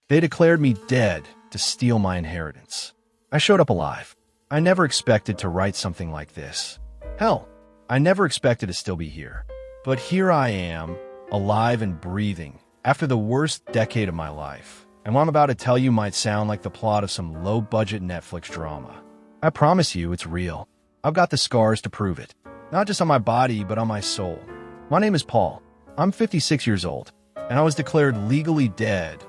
They declared me dead to steal my inheritance. I showed up alive. I never expected to write something like this. Hell, I never expected to still be here. But here I am, alive and breathing, after the worst decade of my life. And what I'm about to tell you might sound like the plot of some low-budget Netflix drama. I promise you it's real. I've got the scars to prove it. Not just on my body, but on my soul. My name is Paul. I'm 56 years old, and I was declared legally dead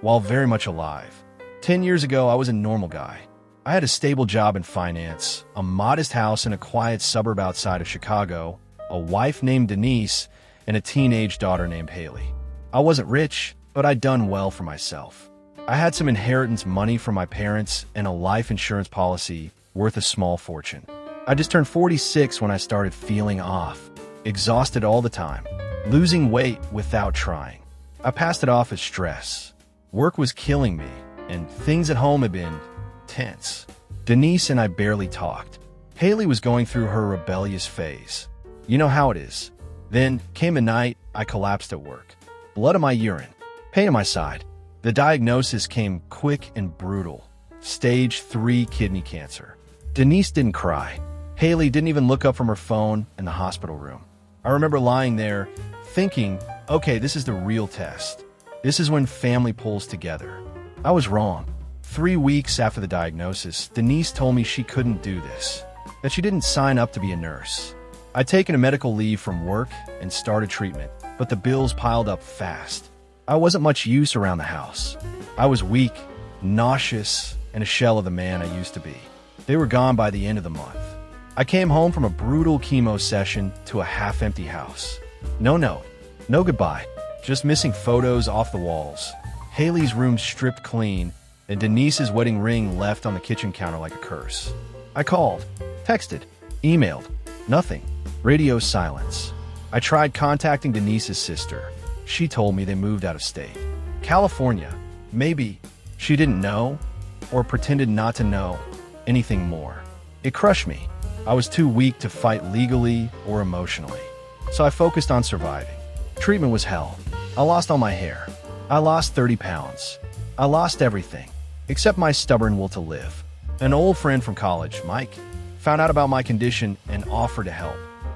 while very much alive. 10 years ago, I was a normal guy. I had a stable job in finance, a modest house in a quiet suburb outside of Chicago, a wife named Denise, and a teenage daughter named Haley. I wasn't rich, but I'd done well for myself. I had some inheritance money from my parents and a life insurance policy worth a small fortune. I just turned 46 when I started feeling off, exhausted all the time, losing weight without trying. I passed it off as stress. Work was killing me, and things at home had been tense. Denise and I barely talked. Haley was going through her rebellious phase. You know how it is. Then came a night I collapsed at work. Blood in my urine, pain in my side. The diagnosis came quick and brutal. Stage 3 kidney cancer. Denise didn't cry. Haley didn't even look up from her phone in the hospital room. I remember lying there thinking, okay, this is the real test. This is when family pulls together. I was wrong. 3 weeks after the diagnosis, Denise told me she couldn't do this, that she didn't sign up to be a nurse. I'd taken a medical leave from work and started treatment, but the bills piled up fast. I wasn't much use around the house. I was weak, nauseous, and a shell of the man I used to be. They were gone by the end of the month. I came home from a brutal chemo session to a half-empty house. No note, no goodbye, just missing photos off the walls. Haley's room stripped clean, and Denise's wedding ring left on the kitchen counter like a curse. I called, texted, emailed, nothing. Radio silence. I tried contacting Denise's sister. She told me they moved out of state. California. Maybe she didn't know or pretended not to know anything more. It crushed me. I was too weak to fight legally or emotionally. So I focused on surviving. Treatment was hell. I lost all my hair. I lost 30 pounds. I lost everything, except my stubborn will to live. An old friend from college, Mike, found out about my condition and offered to help.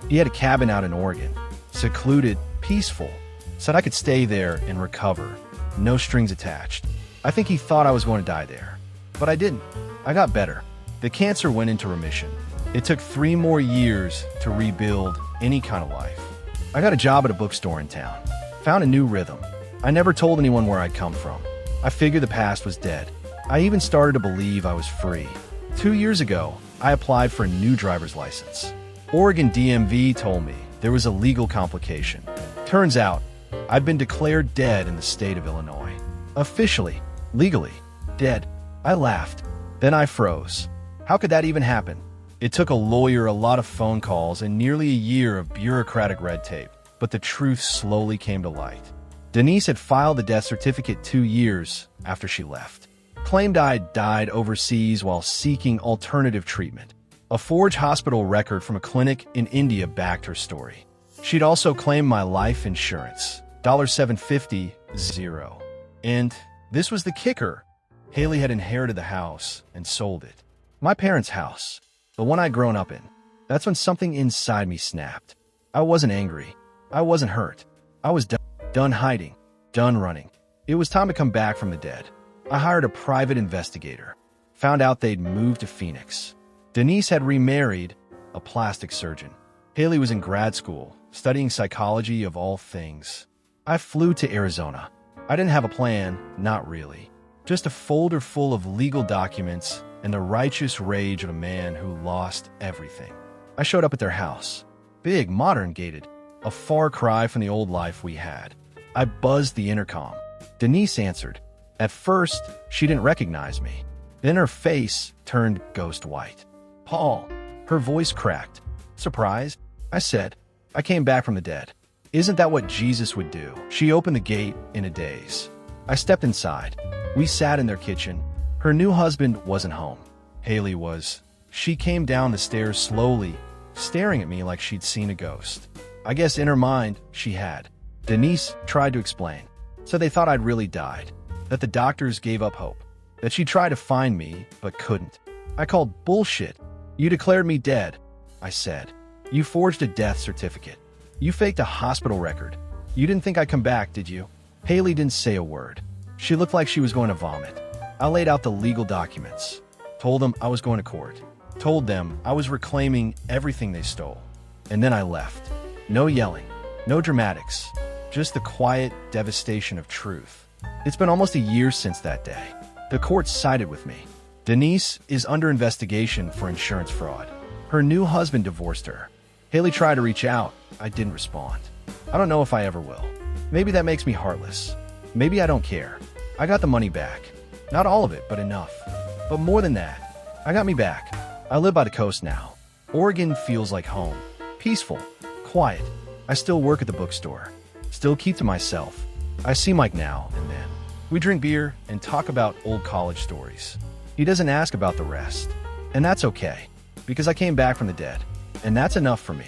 He had a cabin out in Oregon, secluded, peaceful, said I could stay there and recover, no strings attached. I think he thought I was going to die there, but I didn't. I got better. The cancer went into remission. It took 3 more years to rebuild any kind of life. I got a job at a bookstore in town, found a new rhythm. I never told anyone where I'd come from. I figured the past was dead. I even started to believe I was free. 2 years ago, I applied for a new driver's license. Oregon DMV told me there was a legal complication. Turns out, I'd been declared dead in the state of Illinois. Officially, legally, dead. I laughed. Then I froze. How could that even happen? It took a lawyer, a lot of phone calls, and nearly a year of bureaucratic red tape, but the truth slowly came to light. Denise had filed the death certificate 2 years after she left. Claimed I'd died overseas while seeking alternative treatment. A forged hospital record from a clinic in India backed her story. She'd also claimed my life insurance, $750, zero. And this was the kicker. Haley had inherited the house and sold it. My parents' house, the one I'd grown up in. That's when something inside me snapped. I wasn't angry. I wasn't hurt. I was done hiding, done running. It was time to come back from the dead. I hired a private investigator. Found out they'd moved to Phoenix. Denise had remarried a plastic surgeon. Haley was in grad school, studying psychology of all things. I flew to Arizona. I didn't have a plan, not really. Just a folder full of legal documents and the righteous rage of a man who lost everything. I showed up at their house. Big, modern gated, a far cry from the old life we had. I buzzed the intercom. Denise answered. At first, she didn't recognize me. Then her face turned ghost white. Paul. Her voice cracked. Surprised? I said, I came back from the dead. Isn't that what Jesus would do? She opened the gate in a daze. I stepped inside. We sat in their kitchen. Her new husband wasn't home. Haley was. She came down the stairs slowly, staring at me like she'd seen a ghost. I guess in her mind, she had. Denise tried to explain. So they thought I'd really died. that the doctors gave up hope, that she tried to find me but couldn't. I called bullshit. You declared me dead, I said. You forged a death certificate. You faked a hospital record. You didn't think I'd come back, did you? Haley didn't say a word. She looked like she was going to vomit. I laid out the legal documents. Told them I was going to court. Told them I was reclaiming everything they stole. And then I left. No yelling. No dramatics. Just the quiet devastation of truth. It's been almost a year since that day. The court sided with me. Denise is under investigation for insurance fraud. Her new husband divorced her. Haley tried to reach out. I didn't respond. I don't know if I ever will. Maybe that makes me heartless. Maybe I don't care. I got the money back. Not all of it, but enough. But more than that, I got me back. I live by the coast now. Oregon feels like home. Peaceful. Quiet. I still work at the bookstore. Still keep to myself. I see Mike now and then. We drink beer and talk about old college stories. He doesn't ask about the rest. And that's okay, because I came back from the dead. And that's enough for me.